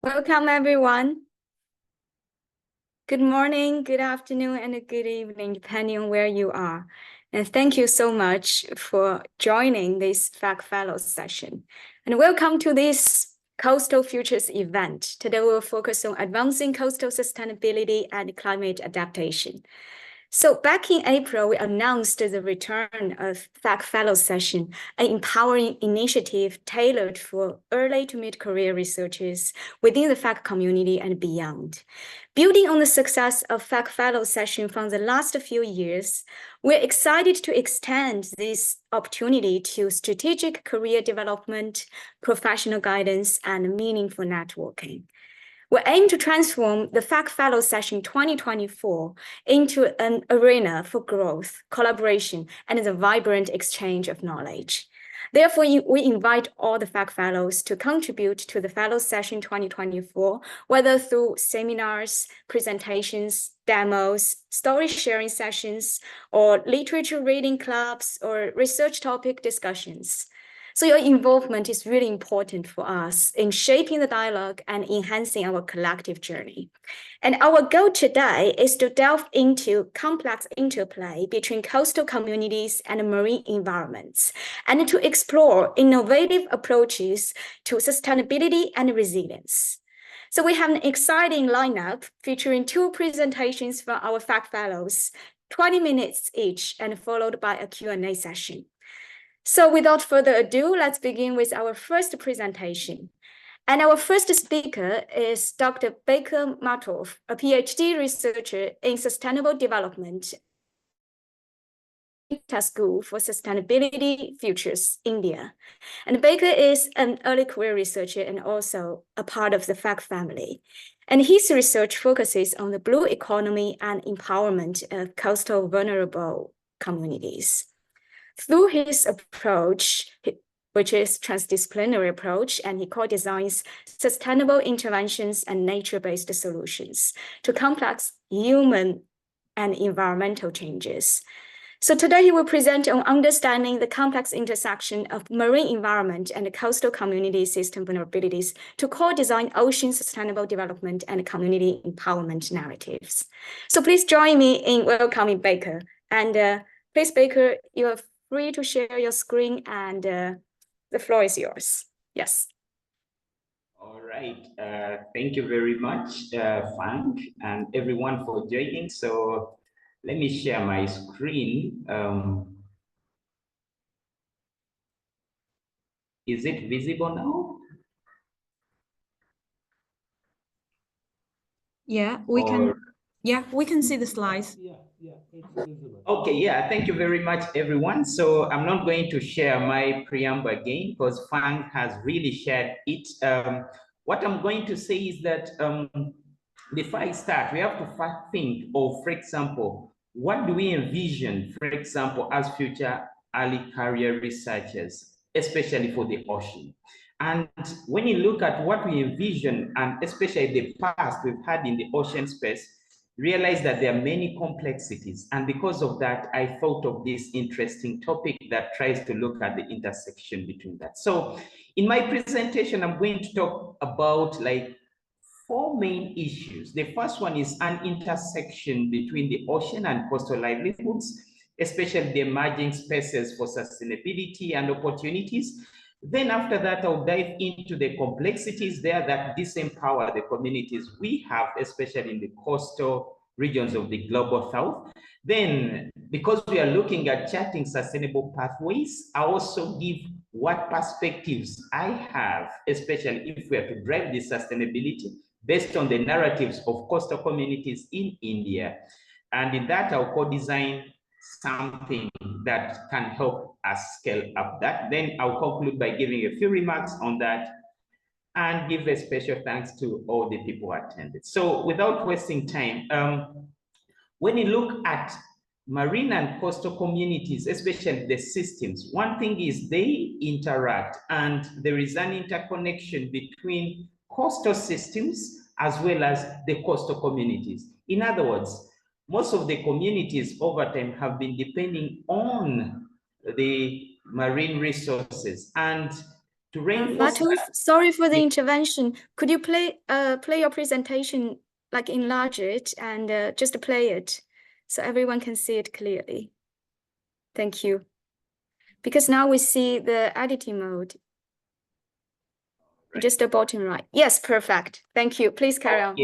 Welcome, everyone. Good morning, good afternoon, and good evening, depending on where you are. And thank you so much for joining this FEC Fellows session. And welcome to this Coastal Futures event. Today, we'll focus on advancing coastal sustainability and climate adaptation. So back in April, we announced the return of FEC Fellows Session, an empowering initiative tailored for early to mid-career researchers within the FEC community and beyond. Building on the success of FEC Fellows Session from the last few years, we're excited to extend this opportunity to strategic career development, professional guidance, and meaningful networking. We aim to transform the FEC Fellows Session 2024 into an arena for growth, collaboration, and the vibrant exchange of knowledge. Therefore, we invite all the FEC Fellows to contribute to the Fellows Session 2024, whether through seminars, presentations, demos, story sharing sessions, or literature reading clubs, or research topic discussions. So your involvement is really important for us in shaping the dialogue and enhancing our collective journey. And our goal today is to delve into complex interplay between coastal communities and marine environments, and to explore innovative approaches to sustainability and resilience. So we have an exciting lineup featuring 2 presentations from our FEC Fellows, 20 minutes each, and followed by a Q&A session. So without further ado, let's begin with our first presentation. And our first speaker is Dr. Baker Matov, a PhD researcher in sustainable development at School for Sustainability Futures, India. And Baker is an early career researcher and also a part of the FEC family. And his research focuses on the blue economy and empowerment of coastal vulnerable communities. Through his approach, which is transdisciplinary approach, and he co-designs sustainable interventions and nature-based solutions to complex human and environmental changes. So today he will present on understanding the complex intersection of marine environment and coastal community system vulnerabilities to co-design ocean sustainable development and community empowerment narratives. So please join me in welcoming Baker. And please, Baker, you are free to share your screen, and the floor is yours. Yes. All right. Thank you very much, Frank, and everyone for joining. So let me share my screen. Is it visible now? Yeah, we can. Yeah, we can see the slides. Yeah, it's visible. Okay, yeah, thank you very much, everyone. So I'm not going to share my preamble again because Frank has really shared it. What I'm going to say is that before I start, we have to first think of, for example, what do we envision, for example, as future early career researchers, especially for the ocean. And when you look at what we envision, and especially the past we've had in the ocean space, realize that there are many complexities. And because of that, I thought of this interesting topic that tries to look at the intersection between that. So in my presentation, I'm going to talk about like 4 main issues. The first one is an intersection between the ocean and coastal livelihoods, especially the emerging spaces for sustainability and opportunities. Then after that, I'll dive into the complexities there that disempower the communities we have, especially in the coastal regions of the global south. Then, because we are looking at charting sustainable pathways, I also give what perspectives I have, especially if we are to drive this sustainability based on the narratives of coastal communities in India. And in that, I'll co-design something that can help us scale up that. Then I'll conclude by giving a few remarks on that and give a special thanks to all the people who attended. So without wasting time, when you look at marine and coastal communities, especially the systems, one thing is they interact, and there is an interconnection between coastal systems as well as the coastal communities. In other words, most of the communities over time have been depending on the marine resources, and to reinforce Matuf, sorry for the intervention. Could you play your presentation, like enlarge it and just play it so everyone can see it clearly? Thank you. Because now we see the editing mode. Right. Just the bottom right. Yes, perfect. Thank you. Please carry on.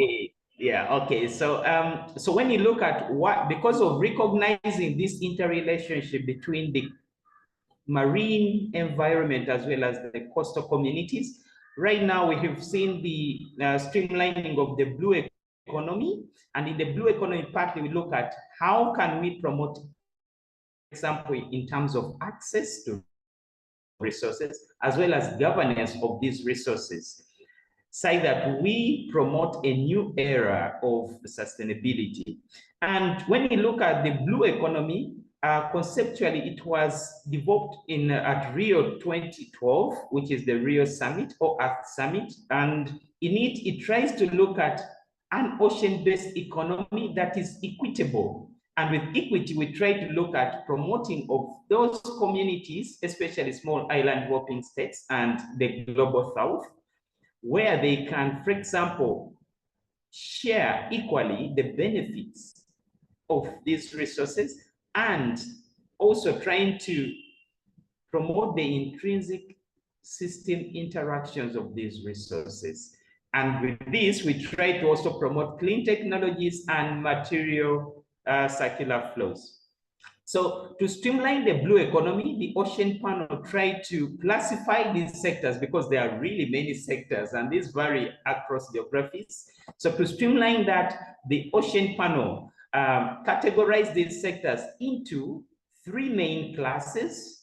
Yeah, okay. So so when you look at because of recognizing this interrelationship between the marine environment as well as the coastal communities, right now we have seen the streamlining of the blue economy. And in the blue economy part, we look at how can we promote, for example, in terms of access to resources, as well as governance of these resources, say that we promote a new era of sustainability. And when you look at the blue economy, conceptually, it was developed in at Rio 2012, which is the Rio Summit or Earth Summit. And in it, it tries to look at an ocean-based economy that is equitable. And with equity, we try to look at promoting of those communities, especially small island developing states and the global south, where they can, for example, share equally the benefits of these resources, and also trying to promote the intrinsic system interactions of these resources. And with this, we try to also promote clean technologies and material circular flows. So to streamline the blue economy, the Ocean Panel tried to classify these sectors because there are really many sectors and these vary across geographies. So to streamline that, the Ocean Panel categorized these sectors into 3 main classes.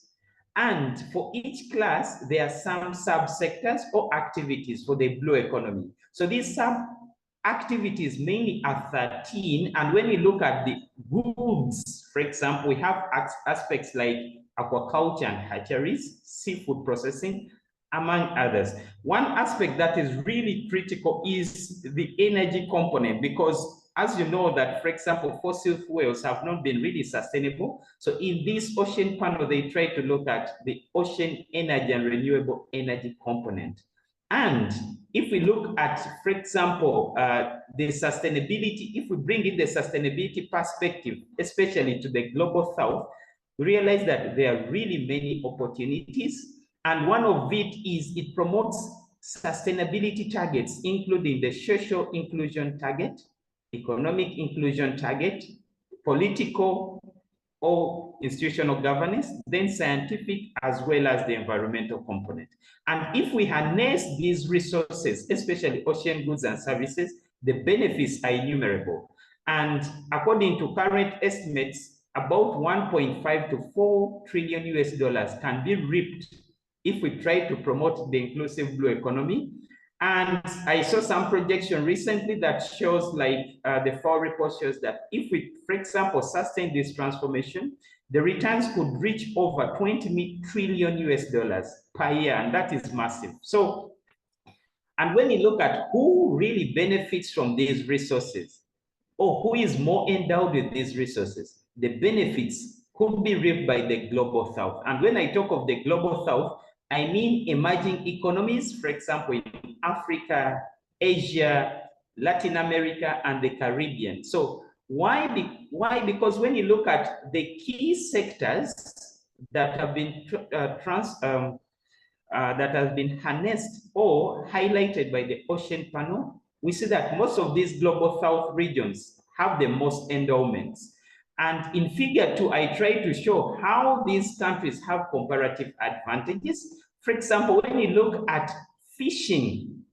And for each class, there are some subsectors or activities for the blue economy. So these sub-activities mainly are 13. And when you look at the goods, for example, we have aspects like aquaculture and hatcheries, seafood processing, among others. One aspect that is really critical is the energy component, because as you know that, for example, fossil fuels have not been really sustainable. So in this Ocean Panel, they try to look at the ocean energy and renewable energy component. And if we look at, for example, the sustainability, if we bring in the sustainability perspective, especially to the global south, we realize that there are really many opportunities. And one of it is it promotes sustainability targets, including the social inclusion target, economic inclusion target, political or institutional governance, then scientific, as well as the environmental component. And if we harness these resources, especially ocean goods and services, the benefits are innumerable. And according to current estimates, about 1.5 to 4 trillion US dollars can be reaped if we try to promote the inclusive blue economy. And I saw some projection recently that shows, like the FAO report shows that if we, for example, sustain this transformation, the returns could reach over 20 trillion US dollars per year, and that is massive. So, and when you look at who really benefits from these resources, or who is more endowed with these resources, the benefits could be reaped by the global south. And when I talk of the global south, I mean emerging economies, for example, in Africa, Asia, Latin America, and the Caribbean. So why? Because when you look at the key sectors that have been that has been harnessed or highlighted by the Ocean Panel, we see that most of these global south regions have the most endowments. And in figure 2, I try to show how these countries have comparative advantages. For example, when you look at fishing,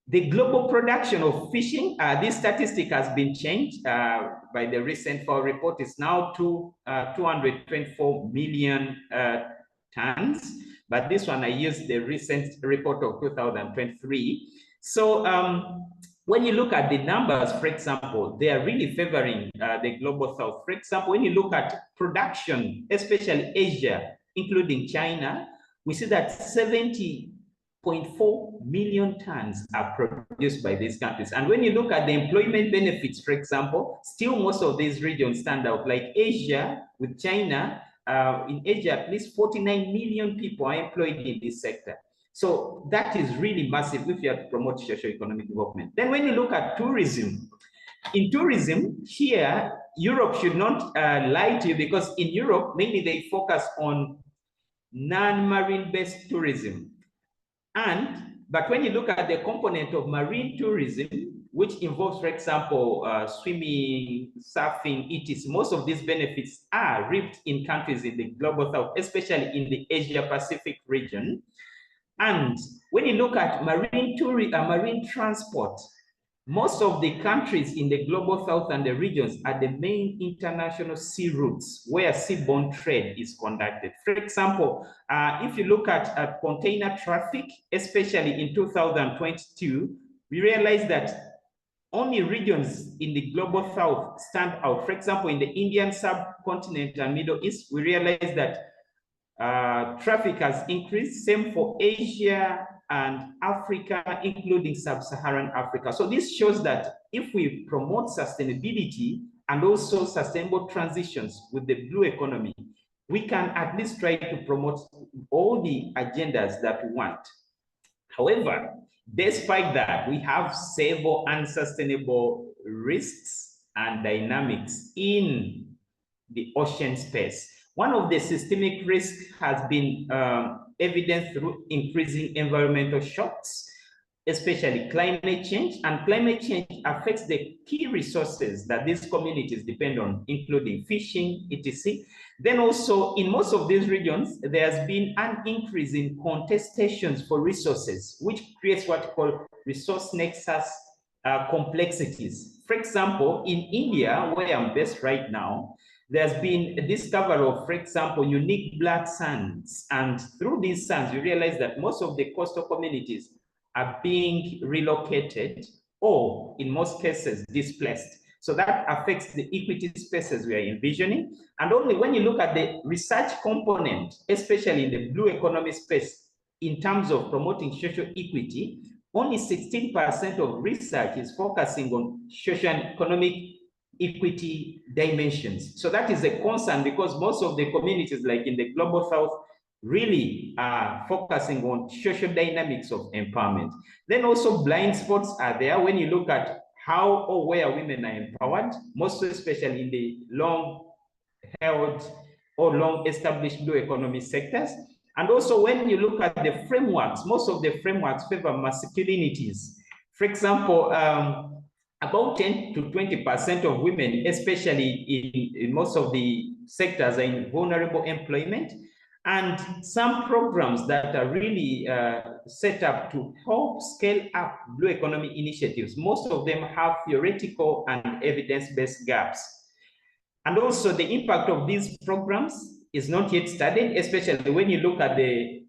the global production of fishing, this statistic has been changed by the recent FAO report. It's now 224 million tons. But this one, I used the recent report of 2023. So when you look at the numbers, for example, they are really favoring the global south. For example, when you look at production, especially Asia, including China, we see that 70.4 million tons are produced by these countries. And when you look at the employment benefits, for example, still most of these regions stand out, like Asia with China, in Asia, at least 49 million people are employed in this sector. So that is really massive if you have to promote socio-economic development. Then when you look at tourism, in tourism here, Europe should not lie to you, because in Europe, mainly they focus on non-marine based tourism. But when you look at the component of marine tourism, which involves, for example, swimming, surfing, etc., most of these benefits are reaped in countries in the global south, especially in the Asia Pacific region. And when you look at marine transport, most of the countries in the global south and the regions are the main international sea routes where seaborne trade is conducted. For example, if you look at container traffic, especially in 2022, we realize that only regions in the global south stand out. For example, in the Indian subcontinent and Middle East, we realize that traffic has increased, same for Asia and Africa, including sub-Saharan Africa. So this shows that if we promote sustainability and also sustainable transitions with the blue economy, we can at least try to promote all the agendas that we want. However, despite that, we have several unsustainable risks and dynamics in the ocean space. One of the systemic risks has been evidenced through increasing environmental shocks, especially climate change. And climate change affects the key resources that these communities depend on, including fishing, etc. Then also, in most of these regions, there's been an increase in contestations for resources, which creates what we call resource nexus complexities. For example, in India, where I'm based right now, there's been a discovery of, for example, unique black sands. And through these sands, you realize that most of the coastal communities are being relocated or, in most cases, displaced. So that affects the equity spaces we are envisioning. And only when you look at the research component, especially in the blue economy space, in terms of promoting social equity, only 16% of research is focusing on social and economic equity dimensions. So that is a concern, because most of the communities, like in the global south, really are focusing on social dynamics of empowerment. Then also blind spots are there when you look at how or where women are empowered, most especially in the long-held or long-established blue economy sectors. And also when you look at the frameworks, most of the frameworks favor masculinities. For example, about 10 to 20% of women, especially in most of the sectors, are in vulnerable employment. And some programs that are really set up to help scale up blue economy initiatives, most of them have theoretical and evidence-based gaps. And also the impact of these programs is not yet studied, especially when you look at the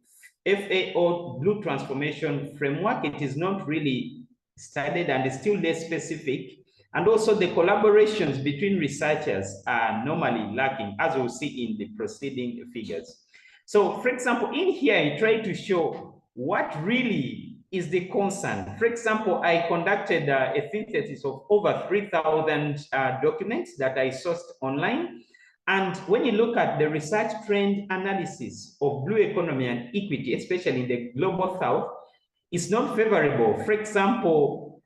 FAO Blue Transformation Framework. It is not really studied and is still less specific. And also the collaborations between researchers are normally lacking, as we'll see in the preceding figures. So for example, in here, I try to show what really is the concern. For example, I conducted a synthesis of over 3,000 documents that I sourced online. And when you look at the research trend analysis of blue economy and equity, especially in the global south, it's not favorable. For example,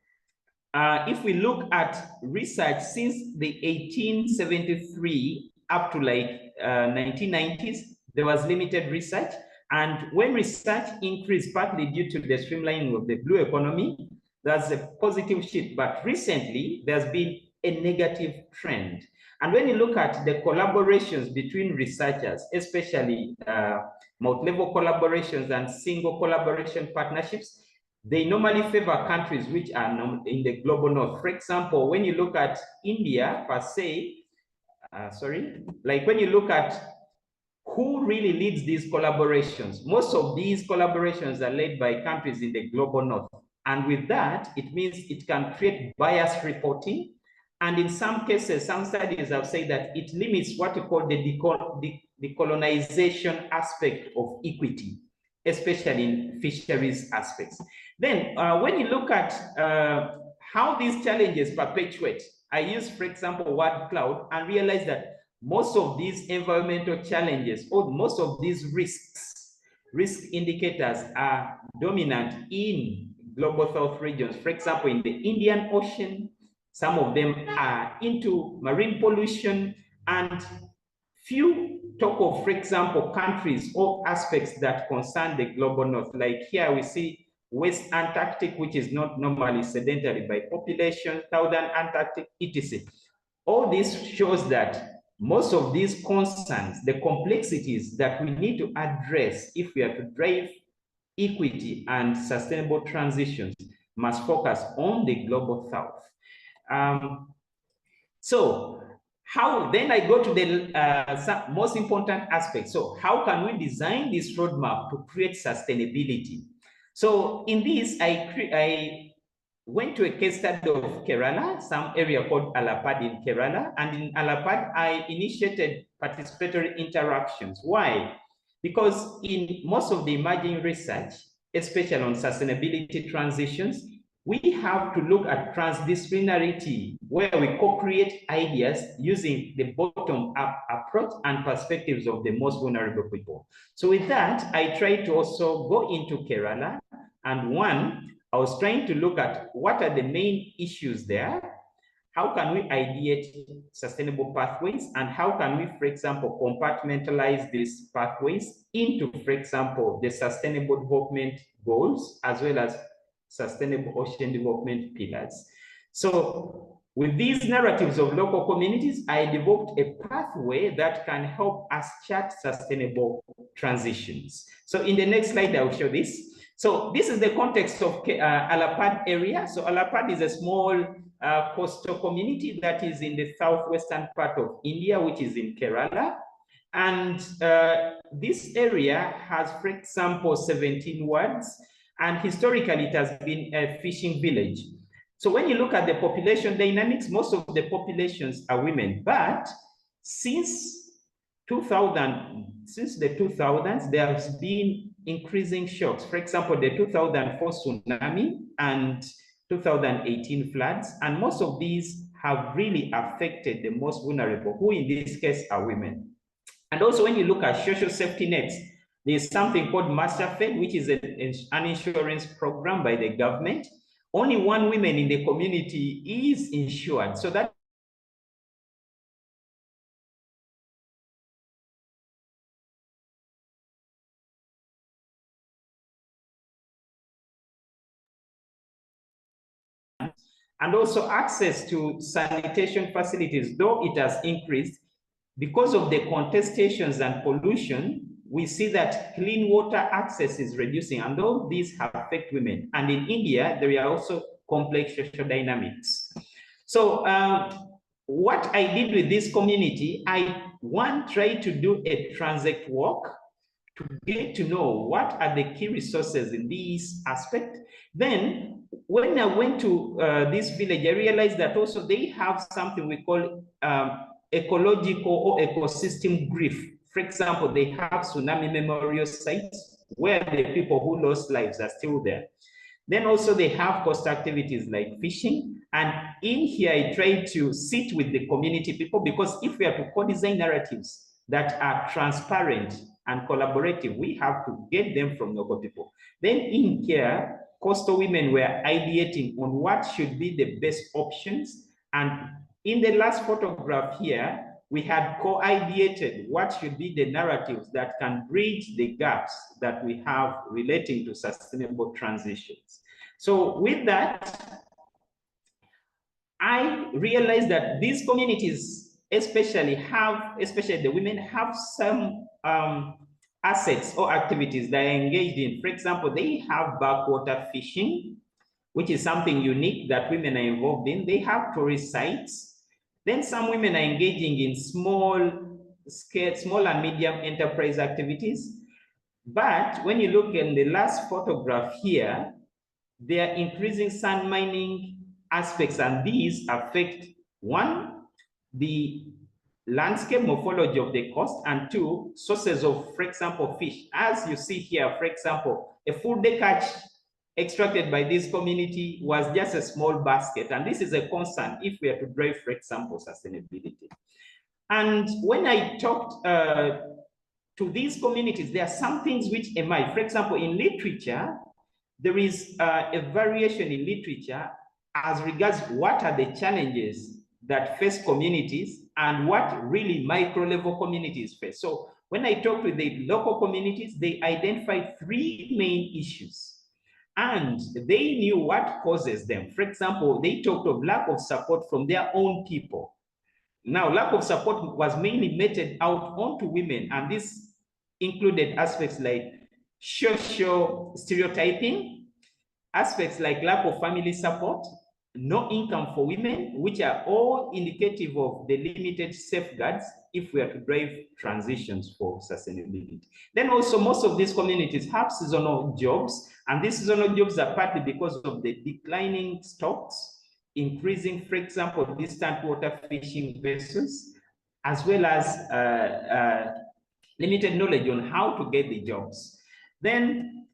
if we look at research since the 1873 up to like 1990s, there was limited research. And when research increased, partly due to the streamlining of the blue economy, there's a positive shift. But recently, there's been a negative trend. And when you look at the collaborations between researchers, especially multi-level collaborations and single collaboration partnerships, they normally favor countries which are in the global north. For example, when you look at India per se, like when you look at who really leads these collaborations, most of these collaborations are led by countries in the global north. And with that, it means it can create biased reporting. And in some cases, some studies have said that it limits what we call the decolonization aspect of equity, especially in fisheries aspects. Then when you look at how these challenges perpetuate, I use, for example, word cloud and realize that most of these environmental challenges or most of these risk indicators are dominant in global south regions. For example, in the Indian Ocean, some of them are into marine pollution, and few talk of, for example, countries or aspects that concern the global north. Like here we see West Antarctic, which is not normally sedentary by population, Southern Antarctic, etc. All this shows that most of these concerns, the complexities that we need to address if we are to drive equity and sustainable transitions, must focus on the global south. So how then I go to the most important aspect. So how can we design this roadmap to create sustainability? So in this, I went to a case study of Kerala, some area called Alapad in Kerala. And in Alapad, I initiated participatory interactions. Why? Because in most of the emerging research, especially on sustainability transitions, we have to look at transdisciplinarity, where we co-create ideas using the bottom-up approach and perspectives of the most vulnerable people. So with that, I tried to also go into Kerala, and one, I was trying to look at what are the main issues there, how can we ideate sustainable pathways, and how can we, for example, compartmentalize these pathways into, for example, the sustainable development goals, as well as sustainable ocean development pillars. So with these narratives of local communities, I developed a pathway that can help us chart sustainable transitions. So in the next slide, I'll show this. So this is the context of Alapad area. So Alapad is a small coastal community that is in the southwestern part of India, which is in Kerala. And this area has, for example, 17 wards. And historically, it has been a fishing village. So when you look at the population dynamics, most of the populations are women. But since the 2000s, there has been increasing shocks. For example, the 2004 tsunami and 2018 floods. And most of these have really affected the most vulnerable, who in this case are women. And also when you look at social safety nets, there's something called MasterFed, which is an insurance program by the government. Only one woman in the community is insured. So that and also access to sanitation facilities, though it has increased, because of the contestations and pollution, we see that clean water access is reducing, and all these affect women. And in India, there are also complex social dynamics. So what I did with this community, I tried to do a transect walk to get to know what are the key resources in this aspect. Then when I went to this village, I realized that also they have something we call ecological or ecosystem grief. For example, they have tsunami memorial sites where the people who lost lives are still there. Then also they have coastal activities like fishing. And in here, I tried to sit with the community people, because if we are to co-design narratives that are transparent and collaborative, we have to get them from local people. Then in here, coastal women were ideating on what should be the best options. And in the last photograph here, we had co-ideated what should be the narratives that can bridge the gaps that we have relating to sustainable transitions. So with that, I realized that these communities, especially the women, have some assets or activities that are engaged in. For example, they have backwater fishing, which is something unique that women are involved in. They have tourist sites. Then some women are engaging in small and medium enterprise activities. But when you look in the last photograph here, they are increasing sand mining aspects, and these affect, one, the landscape morphology of the coast, and two, sources of, for example, fish. As you see here, for example, a full day catch extracted by this community was just a small basket. And this is a concern if we are to drive, for example, sustainability. And when I talked to these communities, there are some things which emerge. For example, in literature, there is a variation in literature as regards what are the challenges that face communities and what really micro-level communities face. So when I talk with the local communities, they identify three main issues and they knew what causes them. For example, they talked of lack of support from their own people. Now, lack of support was mainly meted out onto women, and this included aspects like social stereotyping, aspects like lack of family support, no income for women, which are all indicative of the limited safeguards if we are to drive transitions for sustainability. Then also most of these communities have seasonal jobs, and these seasonal jobs are partly because of the declining stocks, increasing, for example, distant water fishing vessels, as well as limited knowledge on how to get the jobs. Then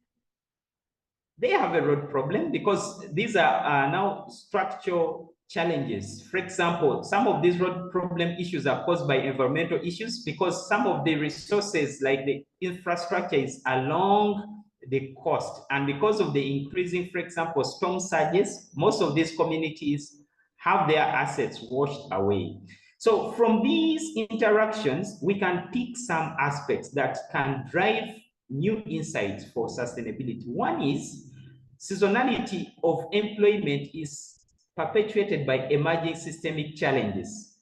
they have a road problem because these are now structural challenges. For example, some of these road problem issues are caused by environmental issues because some of the resources like the infrastructure is along the coast. And because of the increasing, for example, storm surges, most of these communities have their assets washed away. So from these interactions, we can pick some aspects that can drive new insights for sustainability. One is seasonality of employment is perpetuated by emerging systemic challenges.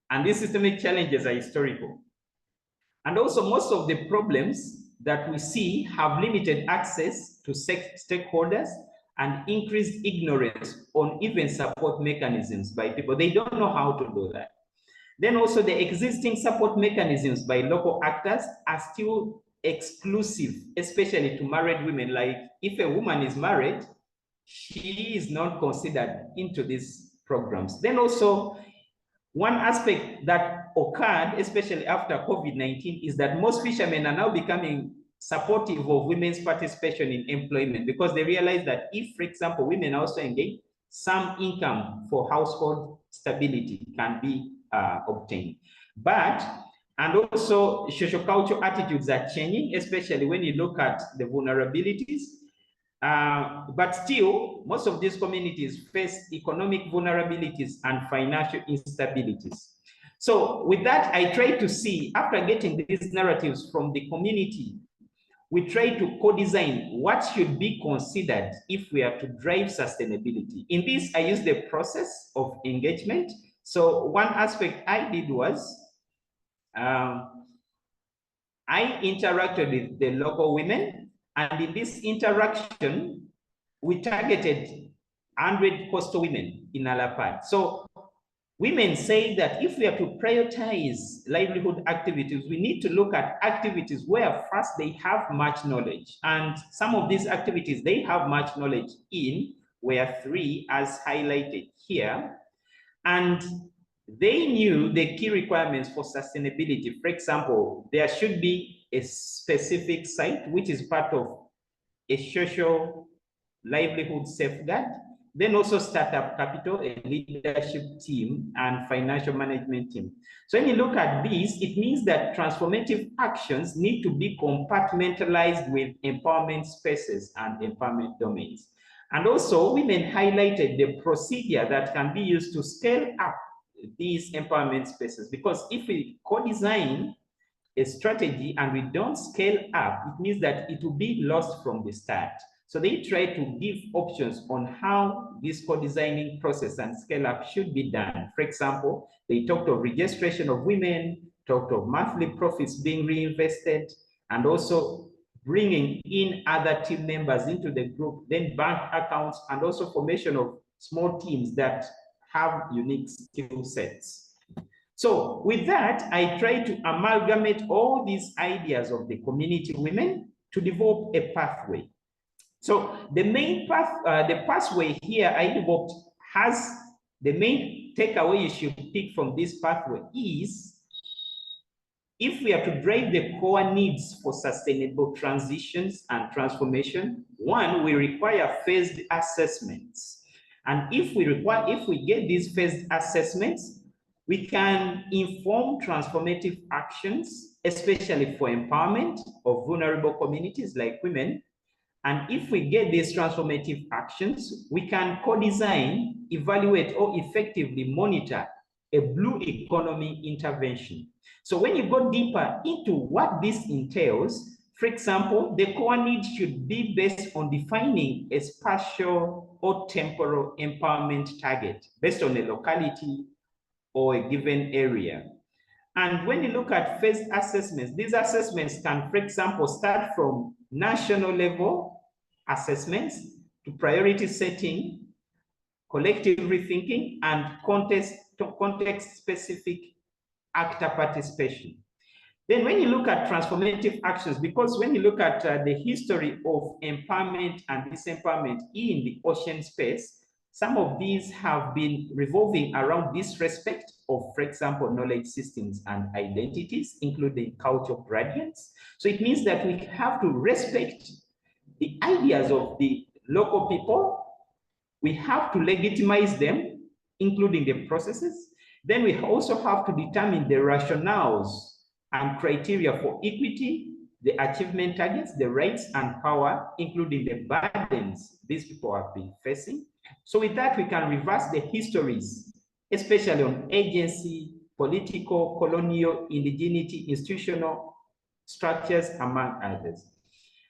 And these systemic challenges are historical. And also most of the problems that we see have limited access to stakeholders and increased ignorance on even support mechanisms by people. They don't know how to do that. Then also the existing support mechanisms by local actors are still exclusive, especially to married women. Like if a woman is married, she is not considered into these programs. Then also one aspect that occurred, especially after COVID-19, is that most fishermen are now becoming supportive of women's participation in employment because they realize that if, for example, women also engage, some income for household stability can be obtained. And also social-cultural attitudes are changing, especially when you look at the vulnerabilities. But still, most of these communities face economic vulnerabilities and financial instabilities. So with that, I try to see, after getting these narratives from the community, we try to co-design what should be considered if we are to drive sustainability. In this, I use the process of engagement. So one aspect I did was, I interacted with the local women, and in this interaction, we targeted 100 coastal women in Alapad. So women say that if we are to prioritize livelihood activities, we need to look at activities where first they have much knowledge. And some of these activities they have much knowledge in were three as highlighted here. And they knew the key requirements for sustainability. For example, there should be a specific site, which is part of a social livelihood safeguard, then also startup capital, a leadership team, and financial management team. So when you look at this, it means that transformative actions need to be compartmentalized with empowerment spaces and empowerment domains. And also, women highlighted the procedure that can be used to scale up these empowerment spaces, because if we co-design a strategy and we don't scale up, it means that it will be lost from the start. So they try to give options on how this co-designing process and scale up should be done. For example, they talked of registration of women, talked of monthly profits being reinvested, and also bringing in other team members into the group, then bank accounts, and also formation of small teams that have unique skill sets. So with that, I try to amalgamate all these ideas of the community women to develop a pathway. So the main path, the pathway here I developed has the main takeaway you should pick from this pathway is, if we are to drive the core needs for sustainable transitions and transformation, one, we require phased assessments. And if we get these phased assessments, We can inform transformative actions, especially for empowerment of vulnerable communities like women. And if we get these transformative actions, we can co-design, evaluate, or effectively monitor a blue economy intervention. So when you go deeper into what this entails, for example, the core need should be based on defining a spatial or temporal empowerment target based on a locality or a given area. And when you look at phased assessments, these assessments can, for example, start from national level assessments to priority setting, collective rethinking, and context-specific actor participation. Then when you look at transformative actions, because when you look at the history of empowerment and disempowerment in the ocean space, some of these have been revolving around disrespect of, for example, knowledge systems and identities, including cultural gradients. So it means that we have to respect the ideas of the local people. We have to legitimize them, including the processes. Then we also have to determine the rationales and criteria for equity, the achievement targets, the rights and power, including the burdens these people have been facing. So with that, we can reverse the histories, especially on agency, political, colonial, indigeneity, institutional structures, among others.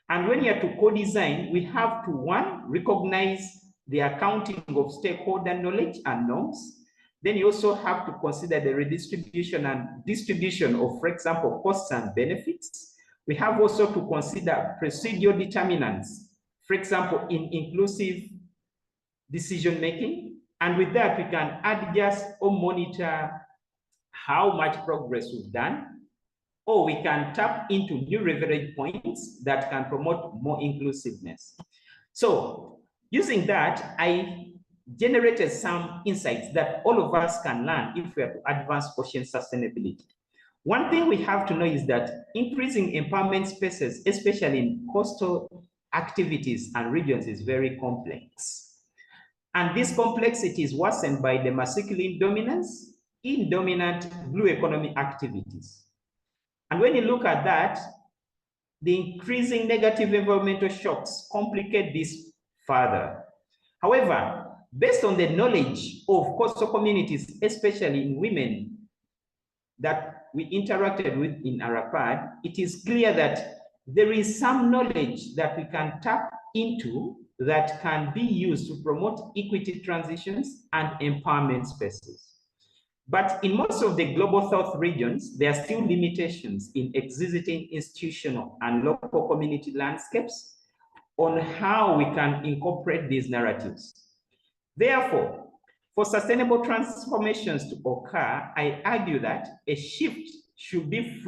And when you are to co-design, we have to, one, recognize the accounting of stakeholder knowledge and norms. Then you also have to consider the redistribution and distribution of, for example, costs and benefits. We have also to consider procedural determinants, for example, in inclusive decision-making. And with that, we can adjust or monitor how much progress we've done, or we can tap into new leverage points that can promote more inclusiveness. So using that, I generated some insights that all of us can learn if we are to advance ocean sustainability. One thing we have to know is that increasing empowerment spaces, especially in coastal activities and regions, is very complex. And this complexity is worsened by the masculine dominance in dominant blue economy activities. And when you look at that, the increasing negative environmental shocks complicate this further. However, based on the knowledge of coastal communities, especially in women that we interacted with in Arapad, it is clear that there is some knowledge that we can tap into that can be used to promote equity transitions and empowerment spaces. But in most of the global south regions, there are still limitations in existing institutional and local community landscapes on how we can incorporate these narratives. Therefore, for sustainable transformations to occur, I argue that a shift should be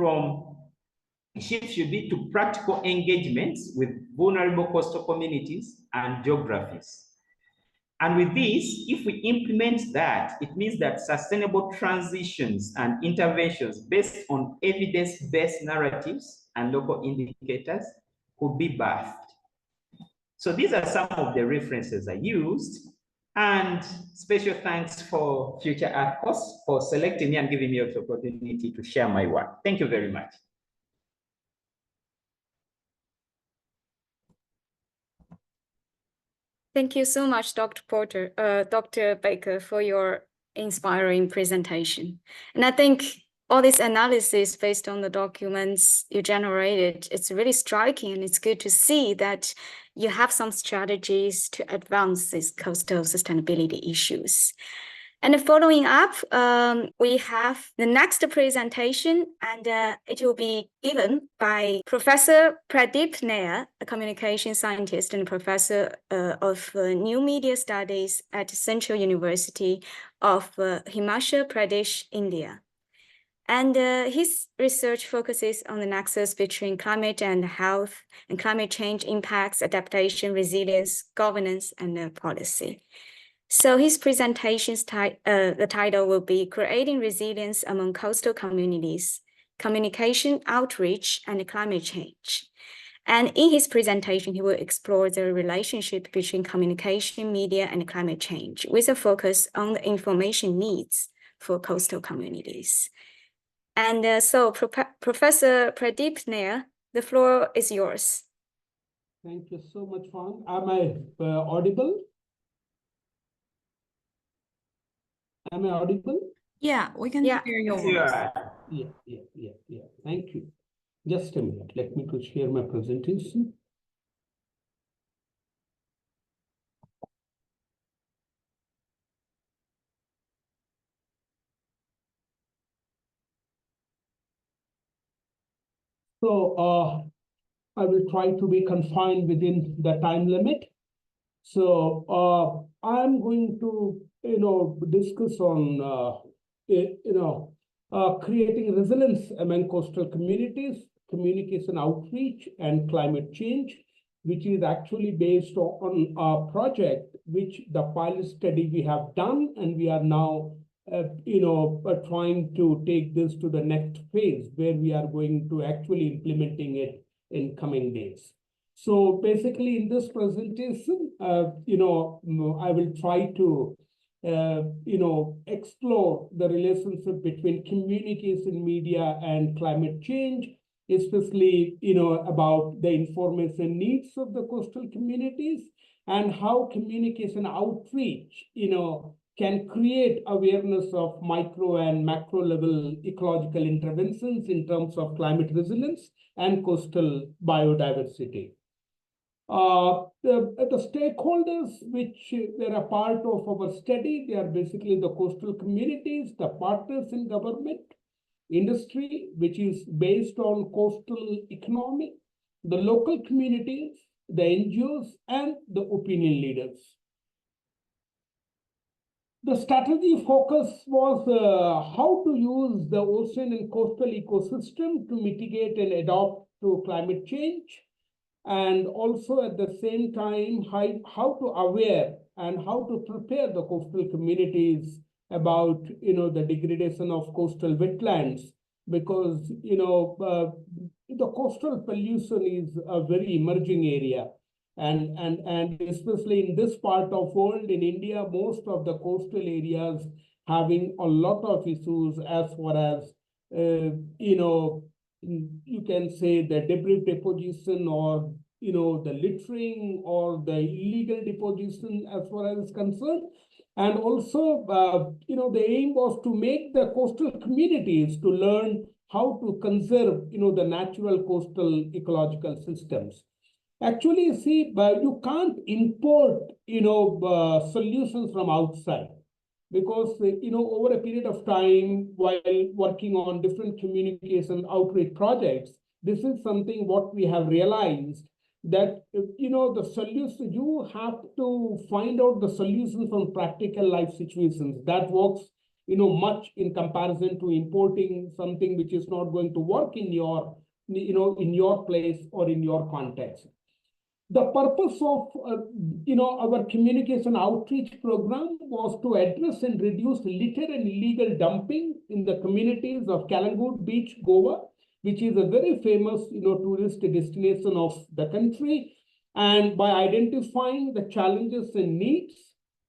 to practical engagements with vulnerable coastal communities and geographies. And with this, if we implement that, it means that sustainable transitions and interventions based on evidence-based narratives and local indicators could be birthed. So these are some of the references I used. And special thanks for Future Earth Course for selecting me and giving me the opportunity to share my work. Thank you very much. Thank you so much, Dr. Baker, for your inspiring presentation. And I think all this analysis based on the documents you generated, it's really striking, and it's good to see that you have some strategies to advance these coastal sustainability issues. And following up, we have the next presentation, and it will be given by Professor Pradeep Nair, a communication scientist and professor of new media studies at Central University of Himachal Pradesh, India. And his research focuses on the nexus between climate and health, and climate change impacts, adaptation, resilience, governance, and policy. So his presentation's the title will be Creating Resilience Among Coastal Communities, Communication, Outreach, and Climate Change. And in his presentation, he will explore the relationship between communication, media, and climate change with a focus on the information needs for coastal communities. And so, Professor Pradeep Nair, the floor is yours. Thank you so much, Fang. Am I audible? Am I audible? Yeah, we can hear your voice. Yeah. Thank you. Just a minute. Let me to share my presentation. So I will try to be confined within the time limit. So I'm going to, discuss on, creating resilience among coastal communities, communication outreach, and climate change, which is actually based on a project which the pilot study we have done, and we are now, trying to take this to the next phase where we are going to actually implementing it in coming days. So basically, in this presentation, I will try to, explore the relationship between communication media and climate change, especially, about the information needs of the coastal communities and how communication outreach, can create awareness of micro and macro level ecological interventions in terms of climate resilience and coastal biodiversity. The stakeholders which were a part of our study, they are basically the coastal communities, the partners in government, industry, which is based on coastal economy, the local communities, the NGOs, and the opinion leaders. The strategy focus was how to use the ocean and coastal ecosystem to mitigate and adapt to climate change, and also at the same time how to aware and how to prepare the coastal communities about the degradation of coastal wetlands, because the coastal pollution is a very emerging area, and especially in this part of world, in India, most of the coastal areas having a lot of issues as far as you can say the debris deposition, or the littering, or the illegal deposition as far as is concerned. And also the aim was to make the coastal communities to learn how to conserve the natural coastal ecological systems. Actually, see, you can't import solutions from outside, because over a period of time, while working on different communication outreach projects, this is something what we have realized, that the solution, you have to find out the solutions from practical life situations. That works much in comparison to importing something which is not going to work in your in your place or in your context. The purpose of our communication outreach program was to address and reduce litter and illegal dumping in the communities of Kalangut Beach, Goa, which is a very famous tourist destination of the country. And by identifying the challenges and needs,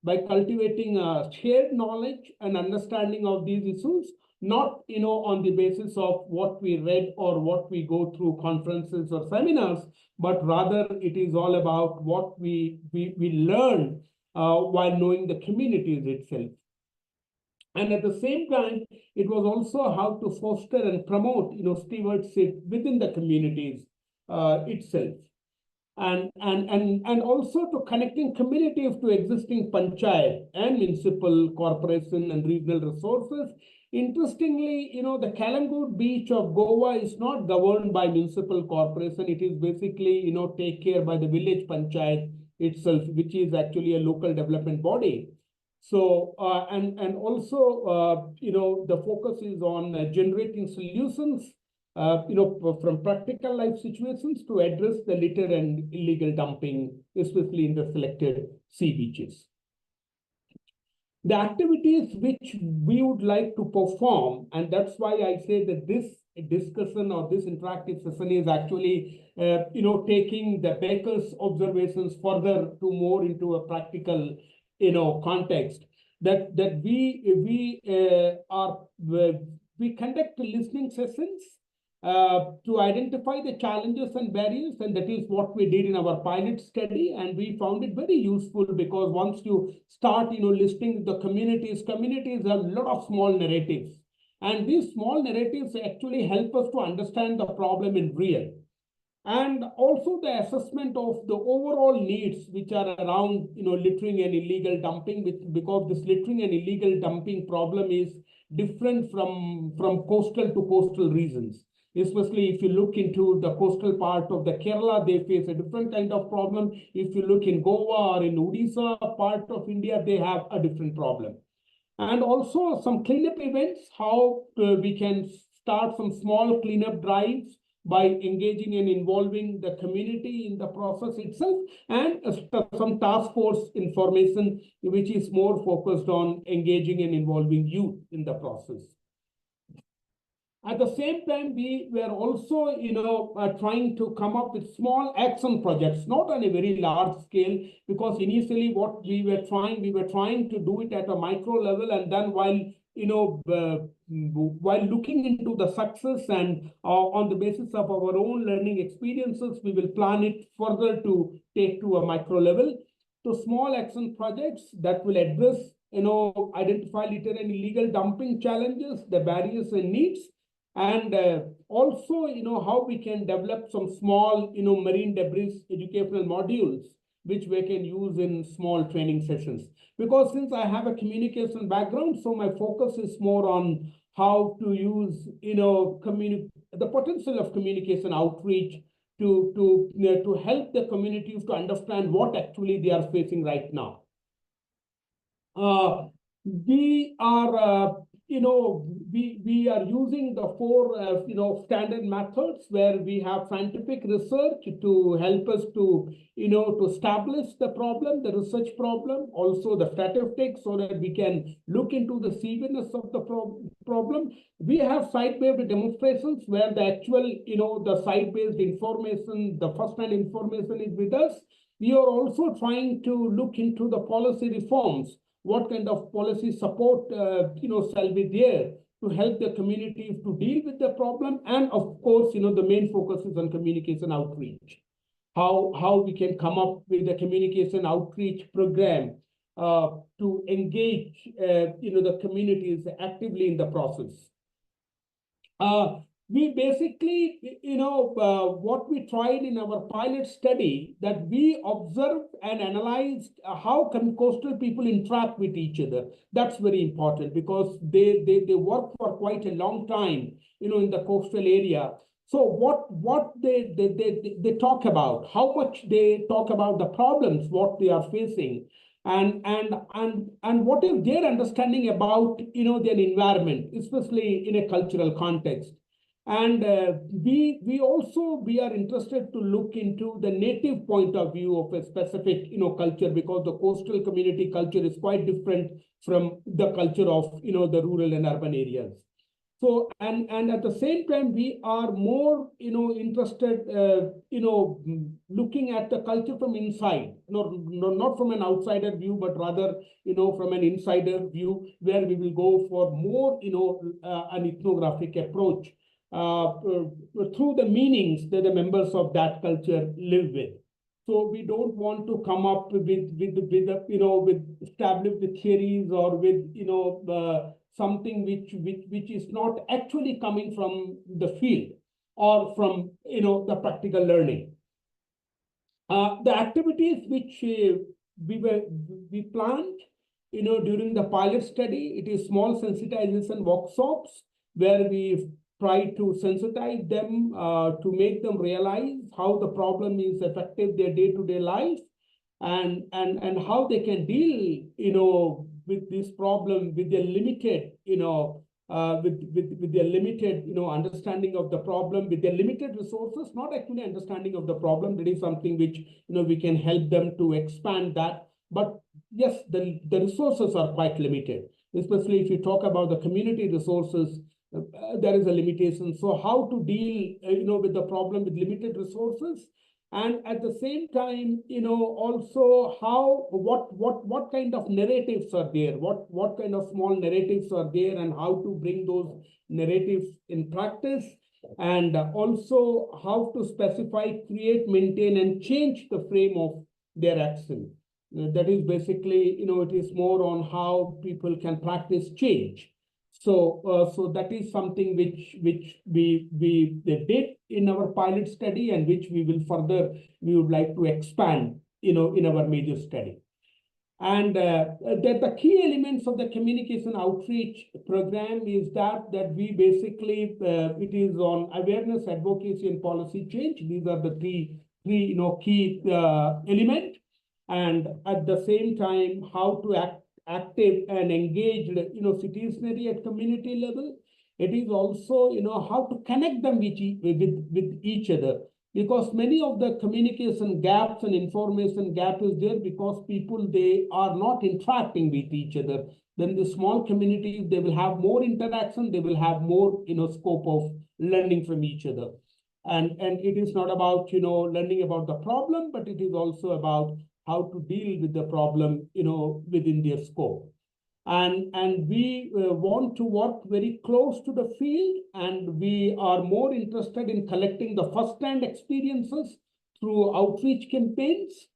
by cultivating a shared knowledge and understanding of these issues, not on the basis of what we read or what we go through conferences or seminars, but rather it is all about what we learn while knowing the communities itself. And at the same time, it was also how to foster and promote stewardship within the communities itself. And also to connecting communities to existing panchayat and municipal corporation and regional resources. Interestingly, the Kalangut Beach of Goa is not governed by municipal corporation. It is basically, take care by the village panchayat itself, which is actually a local development body. So, and also, the focus is on generating solutions, from practical life situations to address the litter and illegal dumping, especially in the selected sea beaches. The activities which we would like to perform, and that's why I say that this discussion or this interactive session is actually, taking the Baker's observations further to more into a practical, context. that we conduct listening sessions to identify the challenges and barriers, and that is what we did in our pilot study, and we found it very useful because once you start, listening to the communities have a lot of small narratives, and these small narratives actually help us to understand the problem in real. And also the assessment of the overall needs which are around, littering and illegal dumping, because this littering and illegal dumping problem is different from coastal to coastal regions. Especially if you look into the coastal part of the Kerala, they face a different kind of problem. If you look in Goa or in Odisha part of India, they have a different problem. And also some cleanup events, how we can start some small cleanup drives by engaging and involving the community in the process itself, and some task force information, which is more focused on engaging and involving youth in the process. At the same time, we were also, trying to come up with small action projects, not on a very large scale, because initially what we were trying to do it at a micro level, and then while looking into the success and on the basis of our own learning experiences, we will plan it further to take to a micro level. So small action projects that will address, identify litter and illegal dumping challenges, the barriers and needs, and also, how we can develop some small, marine debris educational modules, which we can use in small training sessions. Because since I have a communication background, so my focus is more on how to use, the potential of communication outreach to help the communities to understand what actually they are facing right now. We are we are using the four standard methods where we have scientific research to help us to to establish the problem, the research problem, also the statistics, so that we can look into the seriousness of the problem. We have site-based demonstrations where the actual the site-based information, the first-hand information is with us. We are also trying to look into the policy reforms. What kind of policy support shall be there to help the communities to deal with the problem? And of course, the main focus is on communication outreach. How we can come up with a communication outreach program to engage the communities actively in the process. We basically, what we tried in our pilot study, that we observed and analyzed how coastal people interact with each other. That's very important because they work for quite a long time, in the coastal area. So what they talk about, how much they talk about the problems, what they are facing, and what is their understanding about, their environment, especially in a cultural context. And we are interested to look into the native point of view of a specific culture, because the coastal community culture is quite different from the culture of the rural and urban areas. So and at the same time, we are more interested looking at the culture from inside, not from an outsider view, but rather from an insider view, where we will go for more an ethnographic approach. Through the meanings that the members of that culture live with. So we don't want to come up with established with theories or with something which is not actually coming from the field or from the practical learning. The activities which we planned during the pilot study, it is small sensitization workshops where we try to sensitize them to make them realize how the problem is affecting their day-to-day life, and how they can deal with this problem with their limited with their limited understanding of the problem, with their limited resources, not actually understanding of the problem. That is something which we can help them to expand that. But yes, the resources are quite limited, especially if you talk about the community resources. There is a limitation. So how to deal with the problem with limited resources, And at the same time, also what kind of narratives are there, what kind of small narratives are there, and how to bring those narratives in practice, and also how to specify, create, maintain, and change the frame of their action. That is basically, it is more on how people can practice change. So that is something which we did in our pilot study, and which we would like to expand, in our major study. And the key elements of the communication outreach program is that we basically, it is on awareness, advocacy, and policy change. These are the three key elements. And at the same time, how to active and engaged, citizenry at community level. It is also, how to connect them with each other, because many of the communication gaps and information gap is there because people, they are not interacting with each other. Then the small communities, they will have more interaction, they will have more, scope of learning from each other. And it is not about, learning about the problem, but it is also about how to deal with the problem, within their scope. And we want to work very close to the field, and we are more interested in collecting the first-hand experiences through outreach campaigns.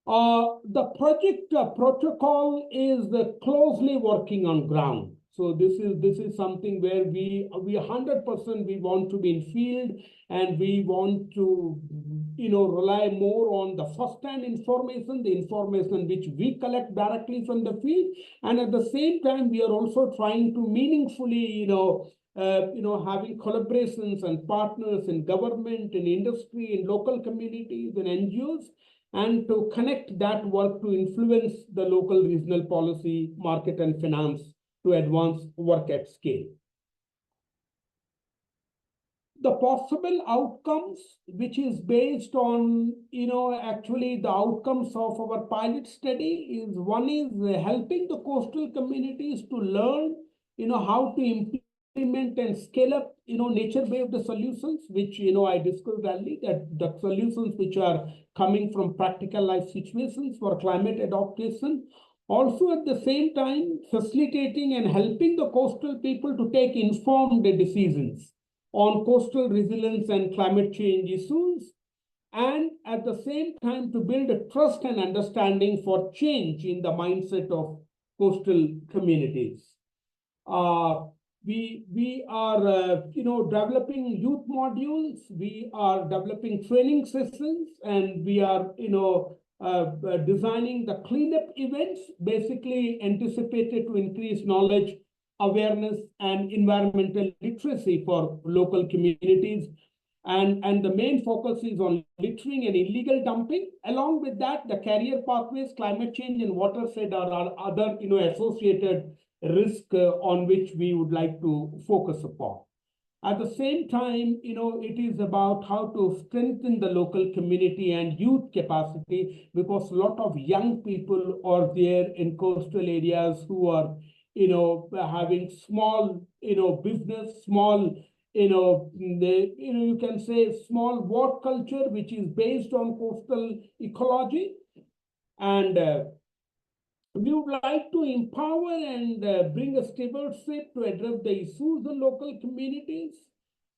The project protocol is closely working on ground. So this is something where we 100% we want to be in field, and we want to rely more on the first-hand information, the information which we collect directly from the field, and at the same time we are also trying to meaningfully having collaborations and partners in government, in industry, in local communities, and NGOs, and to connect that work to influence the local regional policy, market, and finance to advance work at scale. The possible outcomes, which is based on, actually the outcomes of our pilot study, is one is helping the coastal communities to learn, how to implement and scale up, nature-based solutions, which, I discussed earlier, that the solutions which are coming from practical life situations for climate adaptation. Also, at the same time, facilitating and helping the coastal people to take informed decisions on coastal resilience and climate change issues, and at the same time to build a trust and understanding for change in the mindset of coastal communities. We are developing youth modules, we are developing training sessions, and we are designing the cleanup events, basically anticipated to increase knowledge, awareness, and environmental literacy for local communities. And the main focus is on littering and illegal dumping. Along with that, the career pathways, climate change, and watershed are other associated risk on which we would like to focus upon. At the same time, it is about how to strengthen the local community and youth capacity, because a lot of young people are there in coastal areas who are, having small, business, small, you can say small work culture, which is based on coastal ecology. And we would like to empower and bring a stewardship to address the issues in local communities,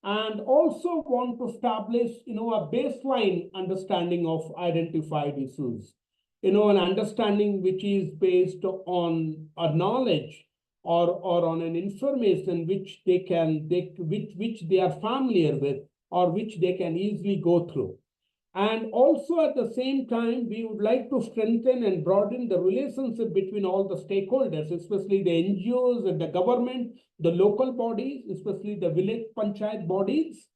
and also want to establish, a baseline understanding of identified issues, an understanding which is based on a knowledge or on an information which which they are familiar with, or which they can easily go through. And also at the same time, we would like to strengthen and broaden the relationship between all the stakeholders, especially the NGOs and the government, the local bodies, especially the village panchayat bodies.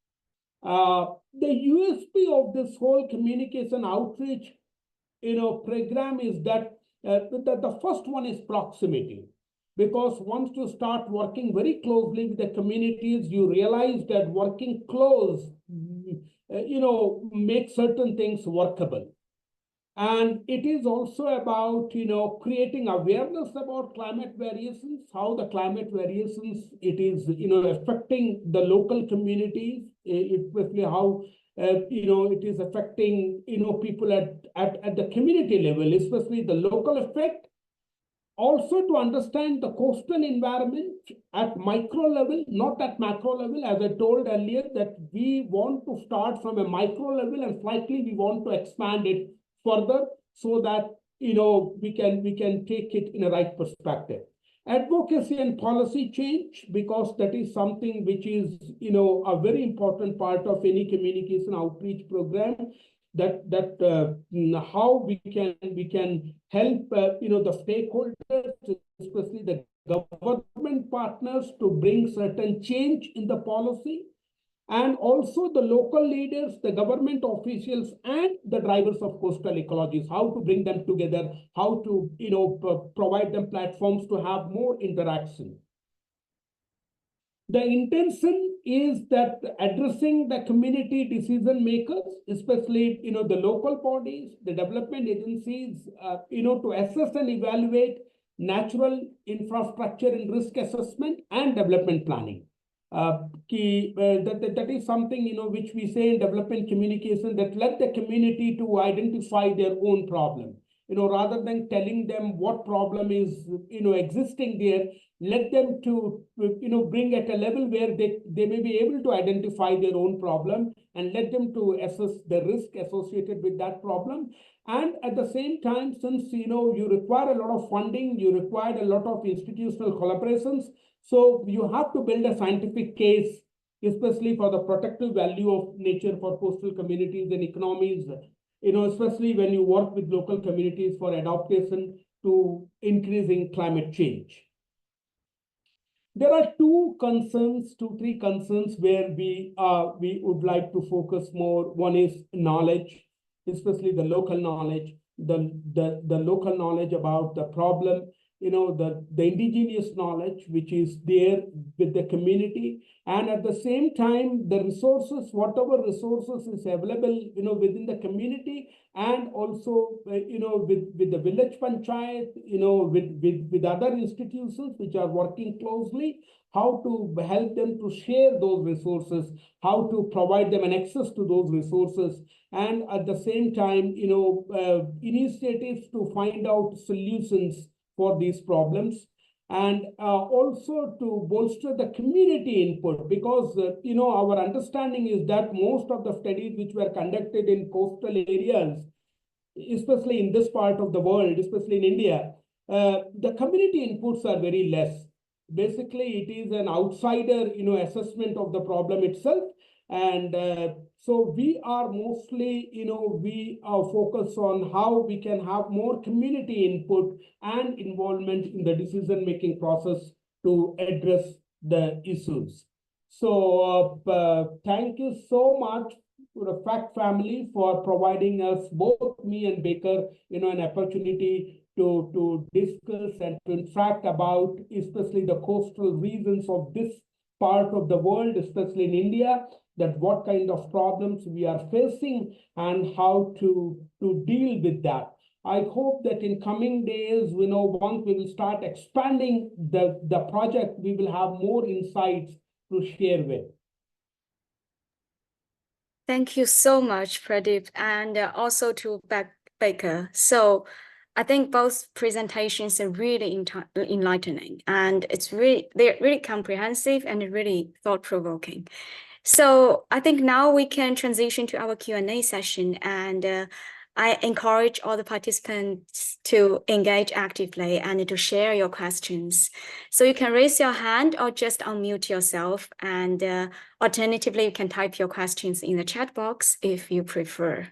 The USP of this whole communication outreach, program is that the first one is proximity. Because once you start working very closely with the communities, you realize that working close, make certain things workable. And it is also about, creating awareness about climate variations, how the climate variations, it is, affecting the local communities, especially how it is affecting, people at the community level, especially the local effect. Also to understand the coastal environment at micro level, not at macro level, as I told earlier, that we want to start from a micro level and slightly we want to expand it further so that, we can take it in a right perspective. Advocacy and policy change, because that is something which is, a very important part of any communication outreach program. How we can help the stakeholders, especially the government partners, to bring certain change in the policy, and also the local leaders, the government officials, and the drivers of coastal ecologies, how to bring them together, how to provide them platforms to have more interaction. The intention is that addressing the community decision makers, especially the local bodies, the development agencies, to assess and evaluate natural infrastructure and risk assessment and development planning. That is something which we say in development communication, that let the community to identify their own problem. Rather than telling them what problem is existing there, let them to bring at a level where they may be able to identify their own problem, and let them to assess the risk associated with that problem. And at the same time, since you require a lot of funding, you require a lot of institutional collaborations, so you have to build a scientific case, especially for the protective value of nature for coastal communities and economies, especially when you work with local communities for adaptation to increasing climate change. There are two, three concerns where we would like to focus more. One is knowledge, especially the local knowledge, the local knowledge about the problem, the indigenous knowledge which is there with the community, and at the same time the resources, whatever resources is available within the community, and also with the village panchayat, with other institutions which are working closely, how to help them to share those resources, how to provide them an access to those resources, and at the same time initiatives to find out solutions for these problems, and also to bolster the community input, because our understanding is that most of the studies which were conducted in coastal areas, especially in this part of the world, especially in India, the community inputs are very less. Basically, it is an outsider assessment of the problem itself. And so we are mostly, we are focused on how we can have more community input and involvement in the decision-making process to address the issues. So thank you so much to the FEC family for providing us, both me and Baker, an opportunity to discuss and to interact about especially the coastal regions of this part of the world, especially in India, that what kind of problems we are facing and how to deal with that. I hope that in coming days, once we will start expanding the project, we will have more insights to share with. Thank you so much, Pradeep, and also to Baker. So I think both presentations are really enlightening, and they're really comprehensive and really thought-provoking. So I think now we can transition to our Q&A session, and I encourage all the participants to engage actively and to share your questions. So you can raise your hand or just unmute yourself, and alternatively, you can type your questions in the chat box if you prefer.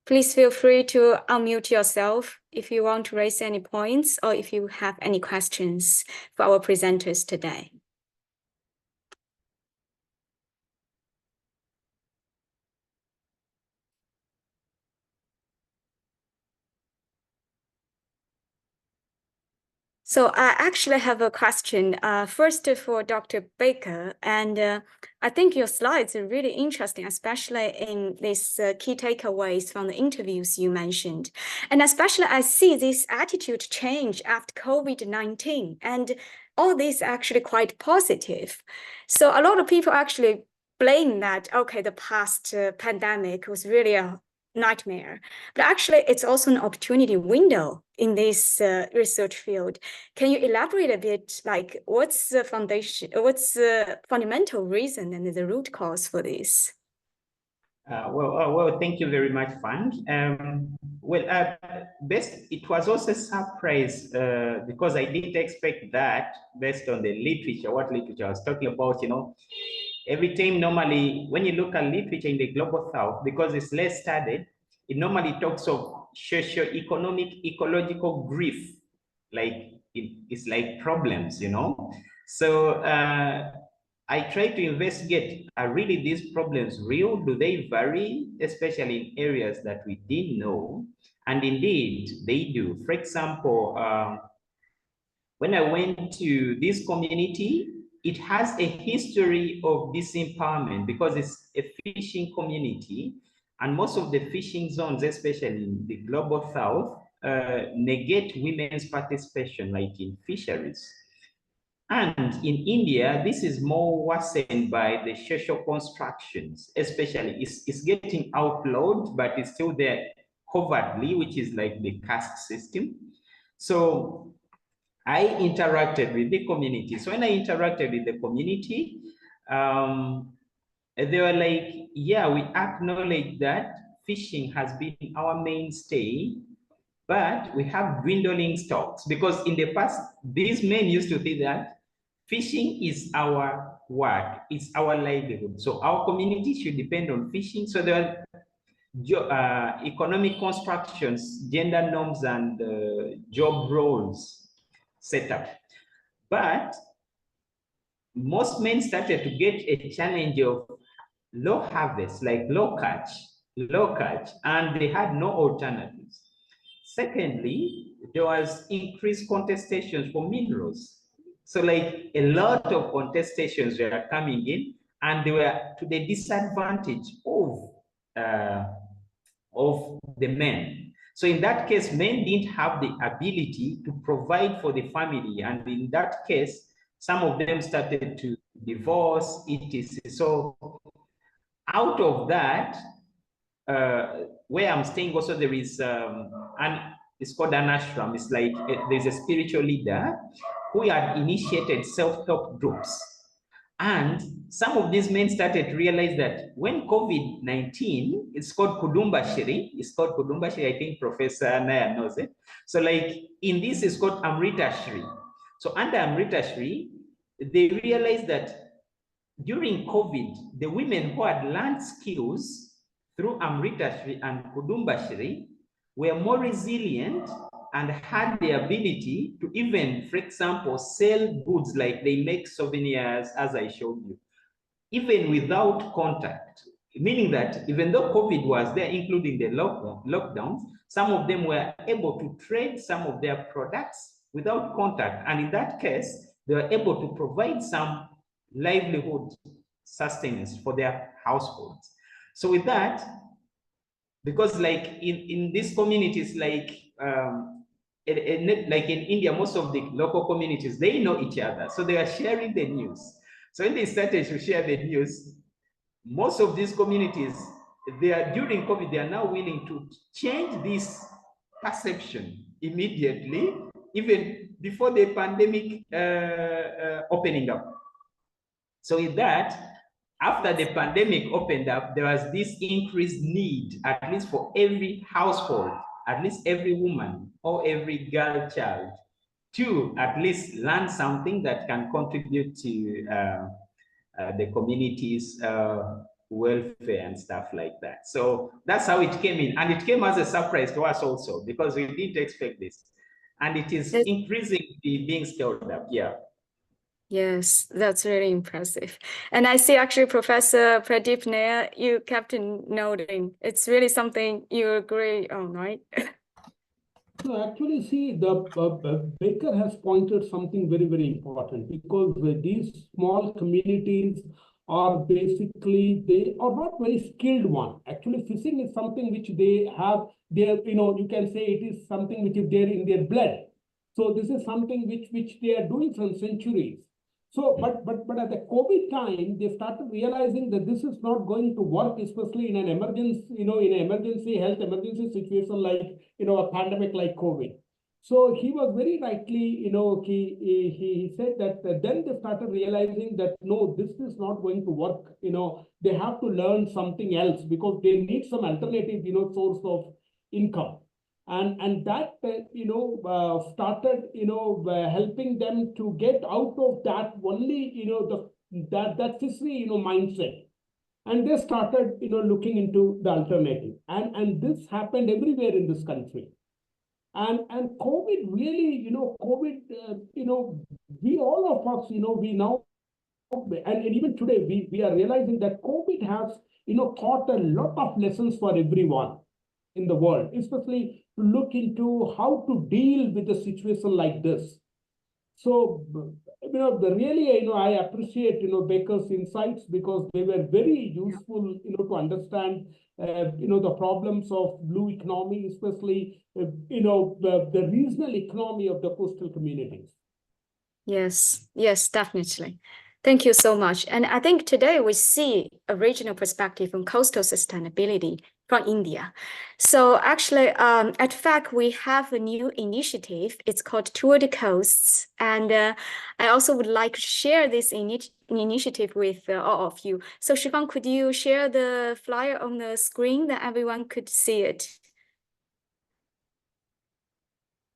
Please feel free to unmute yourself if you want to raise any points or if you have any questions for our presenters today. So I actually have a question, first for Dr. Baker, and I think your slides are really interesting, especially in these key takeaways from the interviews you mentioned. And especially I see this attitude change after COVID-19. And all this actually quite positive. So a lot of people actually blame that, okay, the past pandemic was really a nightmare, but actually it's also an opportunity window in this research field. Can you elaborate a bit, like what's the foundation, what's the fundamental reason and the root cause for this? Well, thank you very much, Fang. It was also a surprise because I didn't expect that based on the literature, what literature I was talking about, you know. Every time, normally, when you look at literature in the global south, because it's less studied, it normally talks of socio-economic, ecological grief, like it's like problems, you know. So I try to investigate, are really these problems real? Do they vary, especially in areas that we didn't know? And indeed, they do. For example, when I went to this community, it has a history of disempowerment because it's a fishing community, and most of the fishing zones, especially in the global south, negate women's participation, like in fisheries. And in India, this is more worsened by the social constructions, especially it's getting outlawed, but it's still there covertly, which is like the caste system. So I interacted with the community. So when I interacted with the community, they were like, yeah, we acknowledge that fishing has been our mainstay, but we have dwindling stocks, because in the past, these men used to think that fishing is our work, it's our livelihood. So our community should depend on fishing. So there are economic constructions, gender norms, and job roles set up. But most men started to get a challenge of low harvest, like low catch, and they had no alternatives. Secondly, there was increased contestations for minerals. So like a lot of contestations were coming in, and they were to the disadvantage of the men. So in that case, men didn't have the ability to provide for the family. And in that case, some of them started to divorce, etc. So out of that, where I'm staying also, there is, it's called an ashram. It's like there's a spiritual leader who had initiated self-help groups. And some of these men started to realize that when COVID-19, it's called Kudumbashiri. It's called Kudumbashiri. I think Professor Naya knows it. So like in this, it's called Amritashri. So under Amritashri, they realized that during COVID, the women who had learned skills through Amritashri and Kudumbashri were more resilient and had the ability to even, for example, sell goods, like they make souvenirs, as I showed you, even without contact. Meaning that even though COVID was there, including the lockdowns, some of them were able to trade some of their products without contact. And in that case, they were able to provide some livelihood sustenance for their households. So with that, because like in these communities, like like in India, most of the local communities, they know each other. So they are sharing the news. So when they started to share the news, most of these communities, during COVID, they are now willing to change this perception immediately, even before the pandemic opening up. So with that, after the pandemic opened up, there was this increased need, at least for every household, at least every woman or every girl child, to at least learn something that can contribute to the community's welfare and stuff like that. So that's how it came in. And it came as a surprise to us also, because we didn't expect this. And it is increasingly being scaled up, yeah. Yes, that's really impressive. And I see actually, Professor Pradeep Nair, you kept noting. It's really something you agree on, right? So actually, see, the Baker has pointed something very, very important, because these small communities are basically, they are not very skilled one. Actually, fishing is something which they have, you know, you can say it is something which is there in their blood. So this is something which they are doing from centuries. So, but at the COVID time, they started realizing that this is not going to work, especially in an emergency, in an emergency, health emergency situation like, a pandemic like COVID. So he was very rightly, he said that then they started realizing that, no, this is not going to work. They have to learn something else because they need some alternative, source of income. And that, started, helping them to get out of that only, that fishy, mindset. And they started, looking into the alternative. And this happened everywhere in this country. And COVID really, COVID, we all of us, we now, and even today, we are realizing that COVID has, taught a lot of lessons for everyone in the world, especially to look into how to deal with a situation like this. So, really, I appreciate, Baker's insights because they were very useful, to understand, the problems of blue economy, especially, the regional economy of the coastal communities. Yes, yes, definitely. Thank you so much. And I think today we see a regional perspective on coastal sustainability from India. So actually, at FEC, we have a new initiative. It's called Tour de Coasts. And I also would like to share this initiative with all of you. So Shifang, could you share the flyer on the screen that everyone could see it?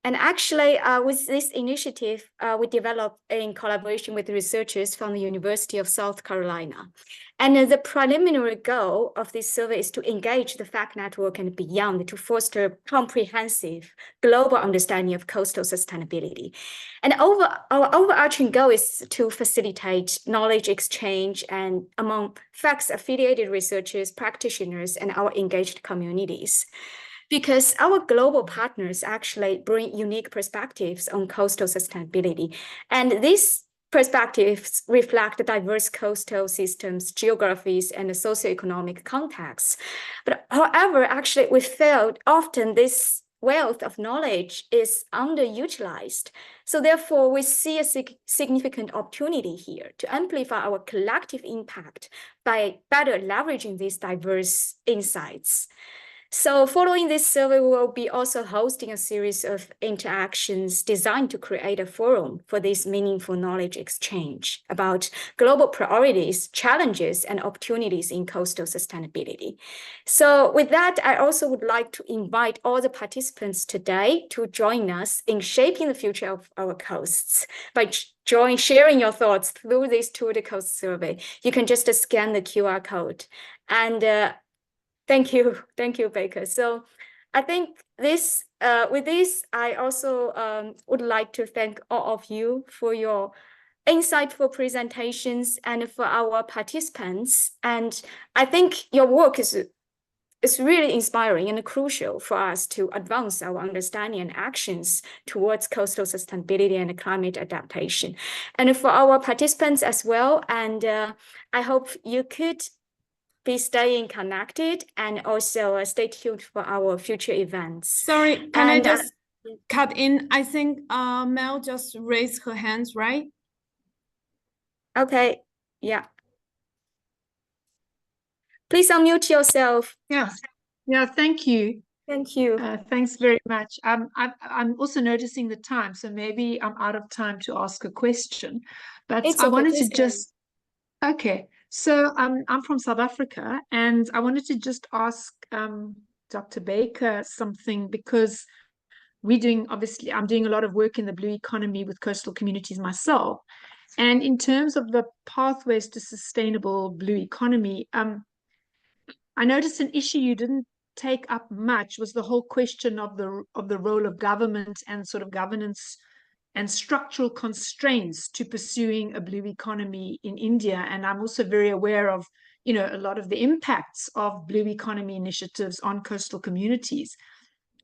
And actually, with this initiative, we developed in collaboration with researchers from the University of South Carolina. And the preliminary goal of this survey is to engage the FEC network and beyond to foster comprehensive global understanding of coastal sustainability. And our overarching goal is to facilitate knowledge exchange and among FEC's affiliated researchers, practitioners, and our engaged communities. Because our global partners actually bring unique perspectives on coastal sustainability. And these perspectives reflect diverse coastal systems, geographies, and the socioeconomic contexts. But however, actually, we felt often this wealth of knowledge is underutilized. So therefore, we see a significant opportunity here to amplify our collective impact by better leveraging these diverse insights. So following this survey, we will be also hosting a series of interactions designed to create a forum for this meaningful knowledge exchange about global priorities, challenges, and opportunities in coastal sustainability. So with that, I also would like to invite all the participants today to join us in shaping the future of our coasts by sharing your thoughts through this Tour de Coast survey. You can just scan the QR code. And thank you, Baker. So I think this, with this, I also would like to thank all of you for your insightful presentations and for our participants. And I think your work is really inspiring and crucial for us to advance our understanding and actions towards coastal sustainability and climate adaptation. And for our participants as well, and I hope you could be staying connected and also stay tuned for our future events. Sorry, can I just cut in? I think Mel just raised her hands, right? Okay, yeah. Please unmute yourself. Yeah, thank you. Thank you. Thanks very much. I'm also noticing the time, so maybe I'm out of time to ask a question. But I wanted to just... Okay. So I'm from South Africa, and I wanted to just ask Dr. Baker something because I'm doing a lot of work in the blue economy with coastal communities myself. And in terms of the pathways to sustainable blue economy, I noticed an issue you didn't take up much was the whole question of the role of government and sort of governance and structural constraints to pursuing a blue economy in India. And I'm also very aware of, a lot of the impacts of blue economy initiatives on coastal communities.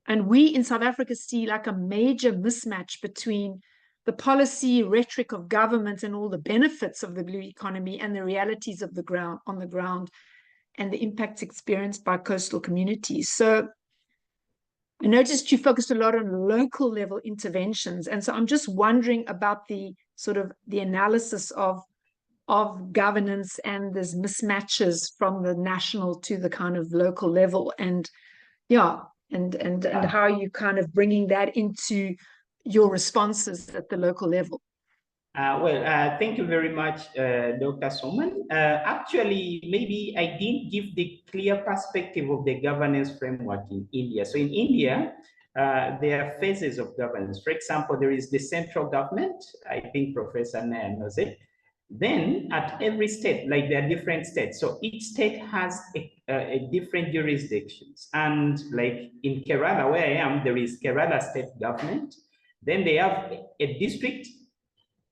And we in South Africa see like a major mismatch between the policy rhetoric of government and all the benefits of the blue economy and the realities of the ground on the ground and the impacts experienced by coastal communities. So I noticed you focused a lot on local level interventions. And so I'm just wondering about the sort of the analysis of governance and there's mismatches from the national to the kind of local level. And yeah, and how are you kind of bringing that into your responses at the local level? Thank you very much, Dr. Soman. Actually, maybe I didn't give the clear perspective of the governance framework in India. So in India, there are phases of governance. For example, there is the central government. I think Professor Nair knows it. Then at every state, like there are different states. So each state has a different jurisdictions. And like in Kerala, where I am, there is Kerala state government. Then they have a district.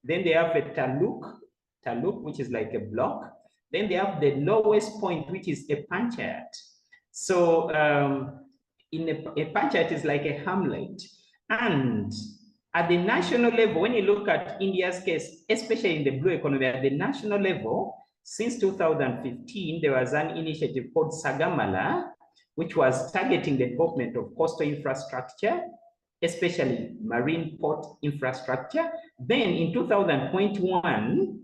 Then they have a taluk, which is like a block. Then they have the lowest point, which is a panchayat. So in a panchayat is like a hamlet. And at the national level, when you look at India's case, especially in the blue economy, at the national level, since 2015, there was an initiative called Sagamala, which was targeting the development of coastal infrastructure, especially marine port infrastructure. Then in 2021,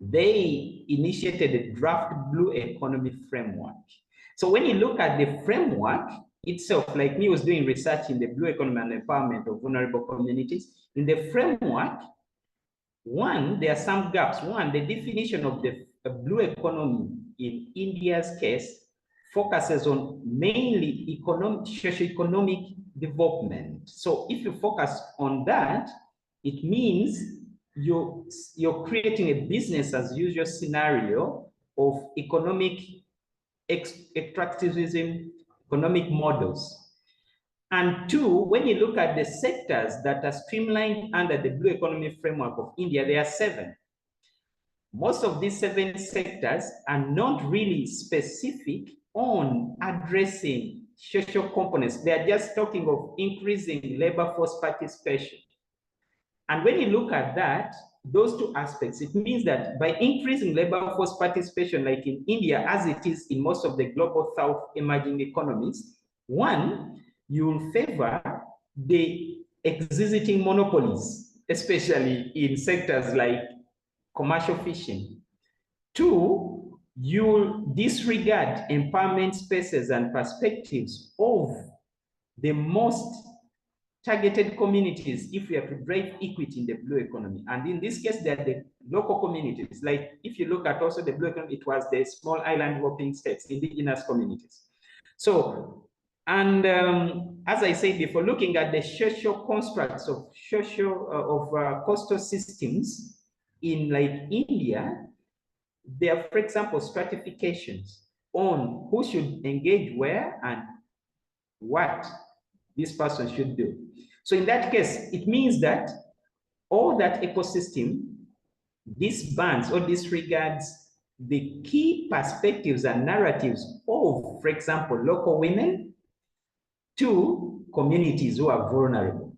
they initiated a draft blue economy framework. So when you look at the framework itself, like me was doing research in the blue economy and empowerment of vulnerable communities, in the framework, one, there are some gaps. One, the definition of the blue economy in India's case focuses on mainly socioeconomic development. So if you focus on that, it means you're creating a business as usual scenario of economic extractivism, economic models. And two, when you look at the sectors that are streamlined under the blue economy framework of India, there are 7. Most of these 7 sectors are not really specific on addressing social components. They are just talking of increasing labor force participation. And when you look at that, those 2 aspects, it means that by increasing labor force participation, like in India, as it is in most of the global South emerging economies, one, you will favor the existing monopolies, especially in sectors like commercial fishing. 2, you disregard empowerment spaces and perspectives of the most targeted communities if we have to drive equity in the blue economy. And in this case, they're the local communities. Like if you look at also the blue economy, it was the small island developing states, indigenous communities. So, and as I said before, looking at the social constructs of coastal systems in like India, there are, for example, stratifications on who should engage where and what this person should do. So in that case, it means that all that ecosystem disbands or disregards the key perspectives and narratives of, for example, local women to communities who are vulnerable.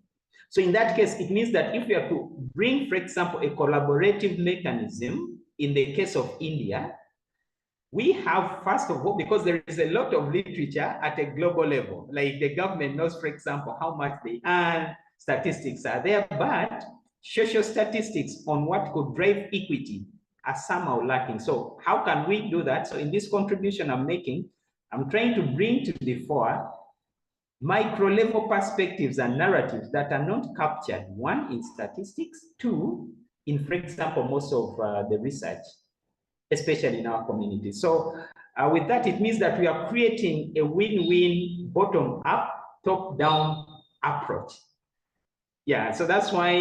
So in that case, it means that if we have to bring, for example, a collaborative mechanism in the case of India, we have, first of all, because there is a lot of literature at a global level, like the government knows, for example, how much they earn, statistics are there, but social statistics on what could drive equity are somehow lacking. So how can we do that? So in this contribution I'm making, I'm trying to bring to the fore micro-level perspectives and narratives that are not captured, 1, in statistics, 2, in, for example, most of the research, especially in our community. So with that, it means that we are creating a win-win bottom-up, top-down approach. Yeah, so that's why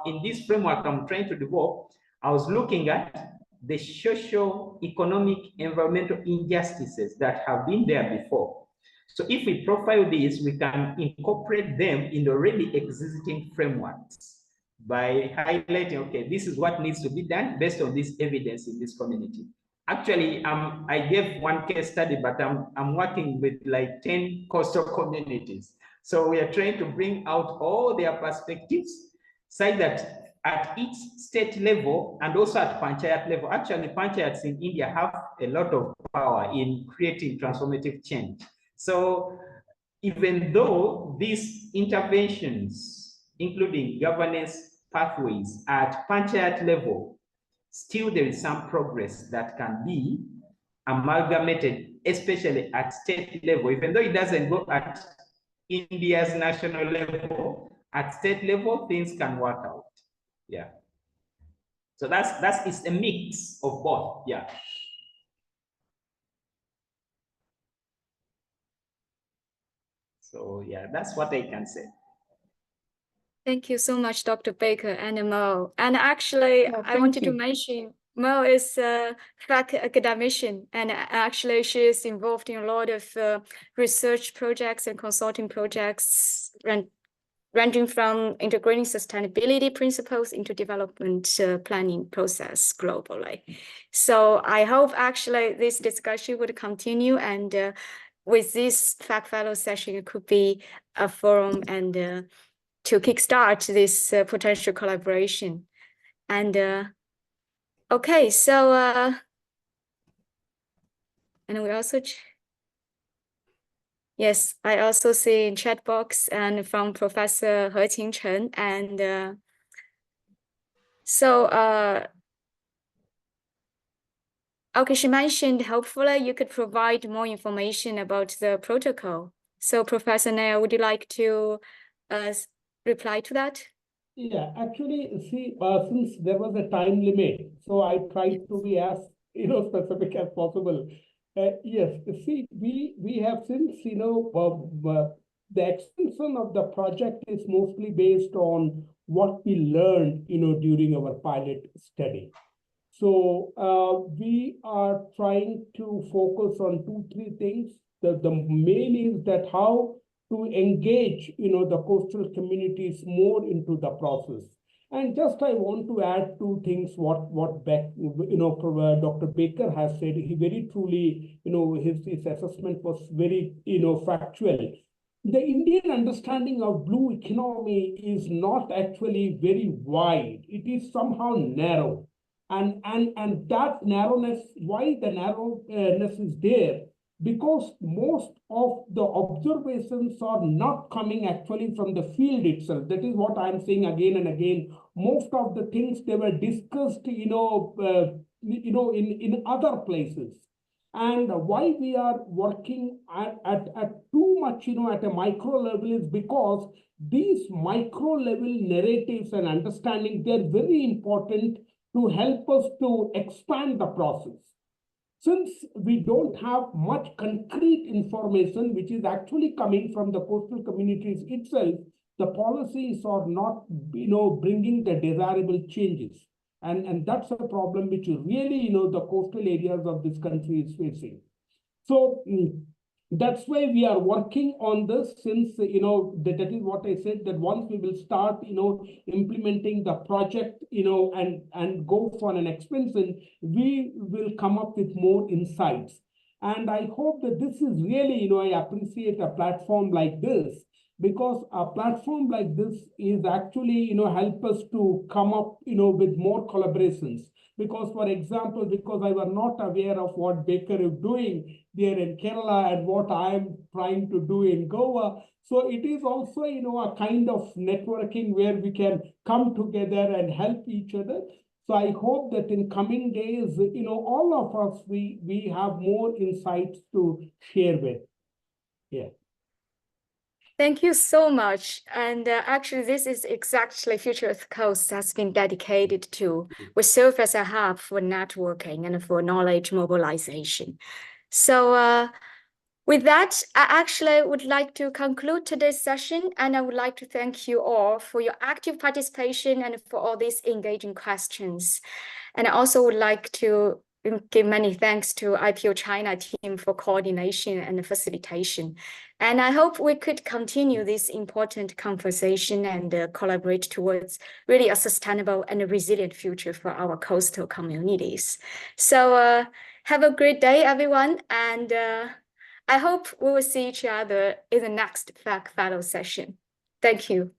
in this framework I'm trying to develop, I was looking at the social, economic, environmental injustices that have been there before. So if we profile these, we can incorporate them in the already existing frameworks by highlighting, okay, this is what needs to be done based on this evidence in this community. Actually, I gave one case study, but I'm working with like 10 coastal communities. So we are trying to bring out all their perspectives, so that at each state level and also at panchayat level, actually panchayats in India have a lot of power in creating transformative change. So even though these interventions, including governance pathways at panchayat level, still there is some progress that can be amalgamated, especially at state level, even though it doesn't go at India's national level, at state level, things can work out. Yeah. So it's a mix of both. Yeah. So yeah, that's what I can say. Thank you so much, Dr. Baker and Mo. And actually, I wanted to mention Mo is a FEC academician, and actually she is involved in a lot of research projects and consulting projects, ranging from integrating sustainability principles into development planning process globally. So I hope actually this discussion would continue, and with this FEC Fellow session, it could be a forum and to kickstart this potential collaboration. And okay, so and we also yes, I also see in chat box and from Professor He Qing Chen, and so okay, she mentioned hopefully you could provide more information about the protocol. So Professor Nair, would you like to reply to that? Yeah, actually, see, since there was a time limit, so I tried to be as specific as possible. Yes, see, we have since the extension of the project is mostly based on what we learned during our pilot study. So we are trying to focus on 2-3 things. The main is that how to engage the coastal communities more into the process. And just I want to add 2 things what Dr. Baker has said. He very truly his assessment was very factual. The Indian understanding of blue economy is not actually very wide. It is somehow narrow. And that narrowness, why the narrowness is there? Because most of the observations are not coming actually from the field itself. That is what I'm saying again and again. Most of the things they were discussed, in other places. And why we are working at too much, at a micro level is because these micro level narratives and understanding, they're very important to help us to expand the process. Since we don't have much concrete information, which is actually coming from the coastal communities itself, the policies are not, bringing the desirable changes. And that's a problem which really, the coastal areas of this country is facing. So that's why we are working on this, since that is what I said, that once we will start implementing the project and go for an expansion, we will come up with more insights. And I hope that this is really, I appreciate a platform like this, because a platform like this is actually help us to come up with more collaborations. Because, for example, because I was not aware of what Baker is doing there in Kerala and what I'm trying to do in Goa. So it is also, a kind of networking where we can come together and help each other. So I hope that in coming days, all of us, we have more insights to share with. Yeah. Thank you so much. And actually, this is exactly Future Earth Coast has been dedicated to. We serve as a hub for networking and for knowledge mobilization. So with that, I actually would like to conclude today's session, and I would like to thank you all for your active participation and for all these engaging questions. And I also would like to give many thanks to IPO China team for coordination and facilitation. And I hope we could continue this important conversation and collaborate towards really a sustainable and a resilient future for our coastal communities. So have a great day, everyone. And I hope we will see each other in the next FEC Fellow session. Thank you.